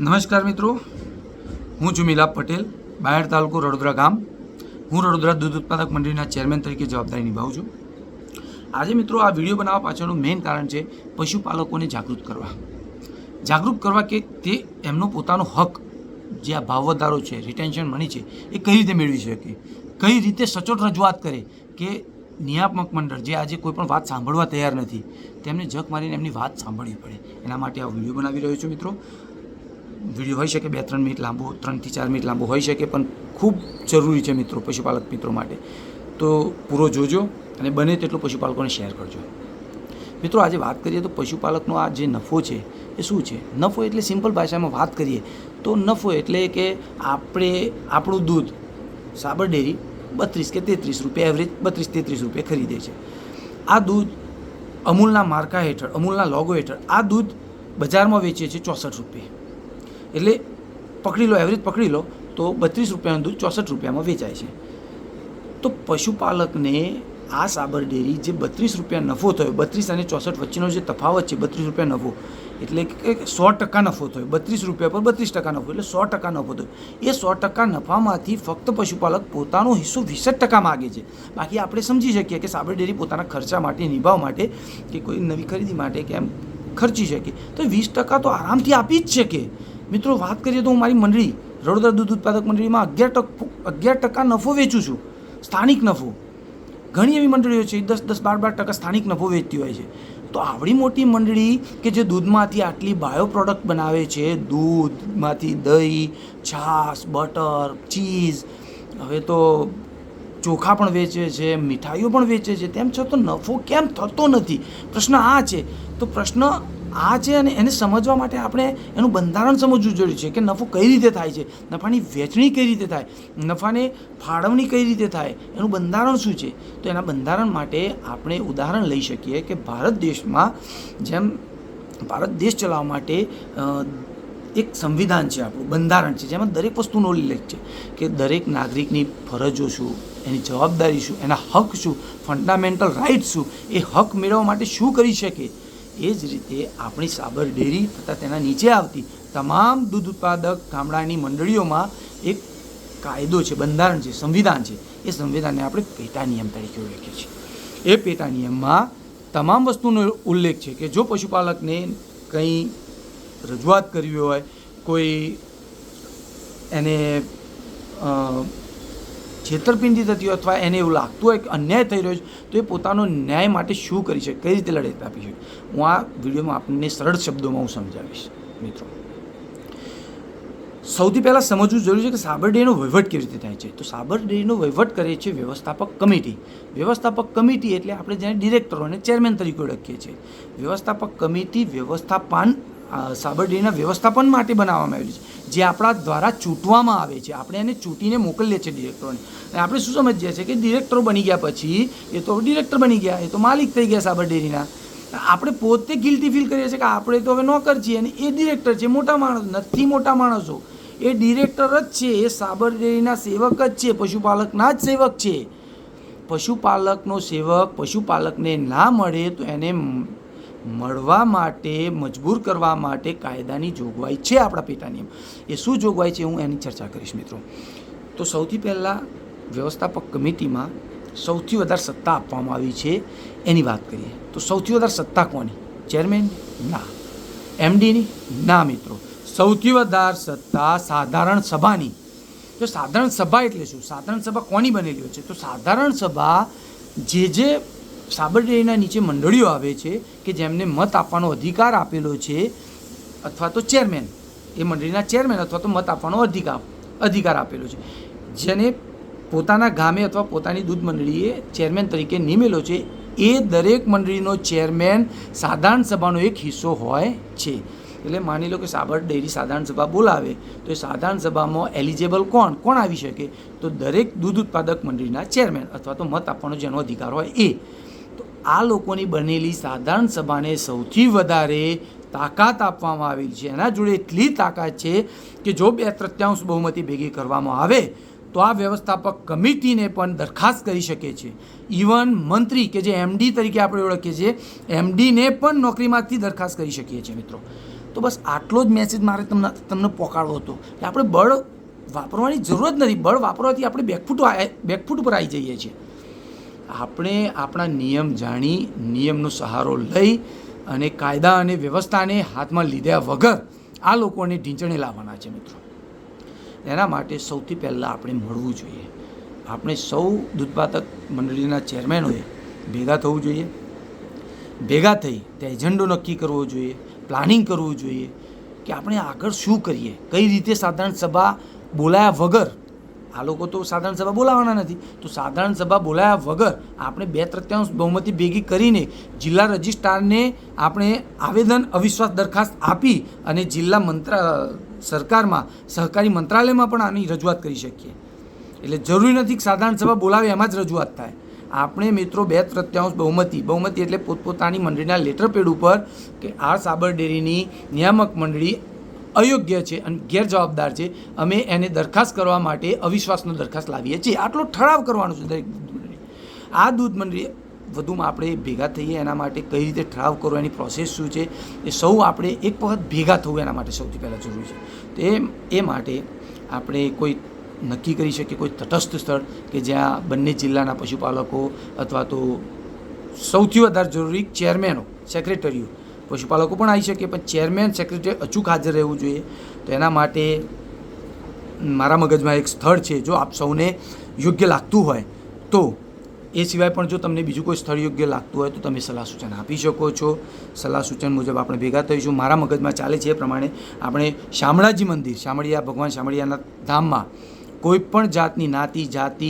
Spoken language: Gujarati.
નમસ્કાર મિત્રો, હું છું મિલાપ પટેલ, બાયડ તાલુકો રડોદરા ગામ. હું રડોદરા દૂધ ઉત્પાદક મંડળીના ચેરમેન તરીકે જવાબદારી નિભાવું છું. આજે મિત્રો આ વિડીયો બનાવવા પાછળનું મેઇન કારણ છે પશુપાલકોને જાગૃત કરવા કે તે એમનો પોતાનો હક જે આ ભાવ વધારો છે, રિટેન્શન મની છે, એ કઈ રીતે મેળવી શકે, કઈ રીતે સચોટ રજૂઆત કરે કે નિયામક મંડળ જે આજે કોઈ પણ વાત સાંભળવા તૈયાર નથી તેમને જગ મારીને એમની વાત સાંભળવી પડે. એના માટે આ વિડીયો બનાવી રહ્યો છું મિત્રો. વિડીયો હોઈ શકે 2-3 મિનિટ લાંબો, 3 થી 4 મિનિટ લાંબો હોઈ શકે, પણ ખૂબ જરૂરી છે મિત્રો પશુપાલક મિત્રો માટે. તો પૂરો જોજો અને બને તેટલું પશુપાલકોને શેર કરજો. મિત્રો આજે વાત કરીએ તો પશુપાલકનો આ જે નફો છે એ શું છે? નફો એટલે સિમ્પલ ભાષામાં વાત કરીએ તો નફો એટલે કે આપણું દૂધ સાબર ડેરી 32 કે 33 રૂપિયા એવરેજ 32-33 રૂપિયા ખરીદે છે. આ દૂધ અમૂલના માર્કા હેઠળ, અમૂલના લોગો હેઠળ આ દૂધ બજારમાં વેચે છે 64 રૂપિયા. એટલે પકડી લો, એવરેજ પકડી લો તો 32 રૂપિયાનું દૂધ 64 રૂપિયામાં વેચાય છે. તો પશુપાલકને આ સાબર ડેરી જે 32 રૂપિયા નફો થયો, 32 અને 64 વચ્ચેનો જે તફાવત છે 32 રૂપિયા નફો, એટલે કે 100% નફો થયો. 32 રૂપિયા પર 32% નફો એટલે 100% નફો થયો. એ 100% નફામાંથી ફક્ત પશુપાલક પોતાનો હિસ્સો 20% માગે છે. બાકી આપણે સમજી શકીએ કે સાબર ડેરી પોતાના ખર્ચા માટે, નિભાવ માટે કે કોઈ નવી ખરીદી માટે કે એમ ખર્ચી શકે તો 20% તો આરામથી આપી જ શકે. મિત્રો વાત કરીએ તો હું મારી મંડળી રડોદરા દૂધ ઉત્પાદક મંડળીમાં 11% નફો વેચું છું, સ્થાનિક નફો. ઘણી એવી મંડળીઓ છે 10-12% સ્થાનિક નફો વેચતી હોય છે. તો આવડી મોટી મંડળી કે જે દૂધમાંથી આટલી બાયો પ્રોડક્ટ બનાવે છે, દૂધમાંથી દહીં, છાશ, બટર, ચીઝ, હવે તો ચોખા પણ વેચે છે, મીઠાઈઓ પણ વેચે છે, તેમ છતાં નફો કેમ થતો નથી? પ્રશ્ન આ છે. તો પ્રશ્ન આ છે અને એને સમજવા માટે આપણે એનું બંધારણ સમજવું જરૂરી છે કે નફો કઈ રીતે થાય છે, નફાની વહેંચણી કઈ રીતે થાય, નફાને ફાળવણી કઈ રીતે થાય, એનું બંધારણ શું છે. તો એના બંધારણ માટે આપણે ઉદાહરણ લઈ શકીએ કે ભારત દેશમાં જેમ ભારત દેશ ચલાવવા માટે એક સંવિધાન છે, આપણું બંધારણ છે, જેમાં દરેક વસ્તુનો ઉલ્લેખ છે કે દરેક નાગરિકની ફરજો શું, એની જવાબદારી શું, એના હક શું, ફંડામેન્ટલ રાઇટ શું, એ હક મેળવવા માટે શું કરી શકે. એ જ રીતે આપણી સાબર ડેરી તથા તેના નીચે આવતી તમામ દૂધ ઉત્પાદક ગામડાની મંડળીઓમાં એક કાયદો છે, બંધારણ છે, સંવિધાન છે. એ સંવિધાનને આપણે પેટા નિયમ તરીકે ઓળખીએ છીએ. એ પેટા નિયમમાં તમામ વસ્તુનો ઉલ્લેખ છે કે જો પશુપાલકને કંઈ રજૂઆત કરવી હોય, કોઈ એને છેતરપિંડી થતી હોય અથવા એને એવું લાગતું હોય કે અન્યાય થઈ રહ્યો છે તો એ પોતાનો ન્યાય માટે શું કરી શકે, કઈ રીતે લડત આપી શકે. હું આ વિડીયોમાં આપણને સરળ શબ્દોમાં હું સમજાવીશ. મિત્રો સૌથી પહેલાં સમજવું જરૂરી છે કે સાબર ડેરીનો વહીવટ કેવી રીતે થાય છે. તો સાબર ડેરીનો વહીવટ કરે છે વ્યવસ્થાપક કમિટી. વ્યવસ્થાપક કમિટી એટલે આપણે જેને ડિરેક્ટરો અને ચેરમેન તરીકે ઓળખીએ છીએ. વ્યવસ્થાપક કમિટી સાબર ડેરીના વ્યવસ્થાપન માટે બનાવવામાં આવેલી છે, જે આપણા દ્વારા ચૂંટવામાં આવે છે. આપણે એને ચૂંટીને મોકલીએ છીએ ડિરેક્ટરોને. અને આપણે શું સમજીએ છીએ કે ડિરેક્ટરો બની ગયા પછી એ તો ડિરેક્ટર બની ગયા, એ તો માલિક થઈ ગયા સાબર ડેરીના. આપણે પોતે ગિલ્ટી ફીલ કરીએ છીએ કે આપણે તો હવે નોકર છીએ અને એ ડિરેક્ટર છે. મોટા માણસ નથી, મોટા માણસો એ ડિરેક્ટર જ છે, એ સાબર ડેરીના સેવક જ છે, પશુપાલકના જ સેવક છે. પશુપાલકનો સેવક પશુપાલકને ના મળે તો એને મળવા માટે મજબૂર કરવા માટે કાયદાની જોગવાઈ છે, આપણા પેટા નિયમ. એ શું જોગવાઈ છે હું એની ચર્ચા કરીશ મિત્રો. તો સૌથી પહેલાં વ્યવસ્થાપક કમિટીમાં સૌથી વધારે સત્તા આપવામાં આવી છે એની વાત કરીએ તો સૌથી વધારે સત્તા કોની? ચેરમેન? ના. એમડીની? ના મિત્રો. સૌથી વધારે સત્તા સાધારણ સભાની. તો સાધારણ સભા એટલે શું? સાધારણ સભા કોની બનેલી હોય છે? તો સાધારણ સભા જે સાબર ડેરીના નીચે મંડળીઓ આવે છે કે જેમને મત આપવાનો અધિકાર આપેલો છે, અથવા તો ચેરમેન, એ મંડળીના ચેરમેન અથવા તો મત આપવાનો અધિકાર આપેલો છે, જેને પોતાના ગામે અથવા પોતાની દૂધ મંડળીએ ચેરમેન તરીકે નિમેલો છે. એ દરેક મંડળીનો ચેરમેન સાધારણ સભાનો એક હિસ્સો હોય છે. એટલે માની લો કે સાબર ડેરી સાધારણ સભા બોલાવે તો એ સાધારણ સભામાં એલિજિબલ કોણ આવી શકે? તો દરેક દૂધ ઉત્પાદક મંડળીના ચેરમેન અથવા તો મત આપવાનો જેનો અધિકાર હોય એ. તો આ લોકોની બનેલી સાધારણ સભાને સૌથી વધારે તાકાત આપવામાં આવેલી છે. એના જોડે એટલી તાકાત છે કે જો 2/3 બહુમતી ભેગી કરવામાં આવે તો આ વ્યવસ્થાપક કમિટીને પણ દરખાસ્ત કરી શકે છે. ઇવન મંત્રી કે જે એમડી તરીકે આપણે ઓળખીએ છીએ, એમડીને પણ નોકરીમાંથી દરખાસ્ત કરી શકીએ છીએ મિત્રો. તો બસ આટલો જ મેસેજ મારે તમને પહોંચાડવો હતો કે આપણે બળ વાપરવાની જરૂરત નથી. બળ વાપરવાથી આપણે બેકફૂટ ઉપર આવી જઈએ છીએ. આપણે આપણા નિયમ જાણી નિયમનો સહારો લઈ અને કાયદા અને વ્યવસ્થાને હાથમાં લીધા વગર આ લોકોને ઢીંચણે લાવવાના છે મિત્રો. એના માટે સૌથી પહેલાં આપણે મળવું જોઈએ. આપણે સૌ દૂધપાતક મંડળીના ચેરમેનોએ ભેગા થવું જોઈએ. ભેગા થઈ ત્યાં એજન્ડો નક્કી કરવો જોઈએ, પ્લાનિંગ કરવું જોઈએ કે આપણે આગળ શું કરીએ, કઈ રીતે સાધારણ સભા બોલાયા વગર, આ લોકો તો સાધારણ સભા બોલાવવાના નથી, તો સાધારણ સભા બોલાયા વગર આપણે 2/3 બહુમતી ભેગી કરીને જિલ્લા રજિસ્ટ્રારને આપણે આવેદન અવિશ્વાસ દરખાસ્ત આપી અને જિલ્લા સરકારમાં સહકારી મંત્રાલયમાં પણ આની રજૂઆત કરી શકીએ. એટલે જરૂરી નથી કે સાધારણ સભા બોલાવે એમાં જ રજૂઆત થાય. આપણે મિત્રો 2/3 બહુમતી એટલે પોતપોતાની મંડળીના લેટર પેડ ઉપર કે આ સાબર ડેરીની નિયામક મંડળી અયોગ્ય છે અને ગેરજવાબદાર છે, અમે એને દરખાસ્ત કરવા માટે અવિશ્વાસનો દરખાસ્ત લાવીએ છીએ. આટલો ઠરાવ કરવાનો છે દરેક દૂધ મંડળી. આ દૂધ મંડળી વધુમાં આપણે ભેગા થઈએ એના માટે કઈ રીતે ઠરાવ કરવો, એની પ્રોસેસ શું છે, એ સૌ આપણે એક વખત ભેગા થવું એના માટે સૌથી પહેલાં જરૂરી છે. તો એ માટે આપણે કોઈ નક્કી કરી શકીએ કોઈ તટસ્થ સ્થળ કે જ્યાં બંને જિલ્લાના પશુપાલકો અથવા તો સૌથી વધારે જરૂરી ચેરમેનો, સેક્રેટરીઓ, પશુપાલકો પણ આવી શકે પણ ચેરમેન, સેક્રેટરી અચૂક હાજર રહેવું જોઈએ. તો એના માટે મારા મગજમાં એક સ્થળ છે, જો આપ સૌને યોગ્ય લાગતું હોય તો. એ સિવાય પણ જો તમને બીજું કોઈ સ્થળ યોગ્ય લાગતું હોય તો તમે સલાહ સૂચન આપી શકો છો. સલાહ સૂચન મુજબ આપણે ભેગા થઈશું. મારા મગજમાં ચાલે છે એ પ્રમાણે આપણે શામળાજી મંદિર, ભગવાન શામળિયાના ધામમાં કોઈ પણ જાતની નાતી, જાતિ,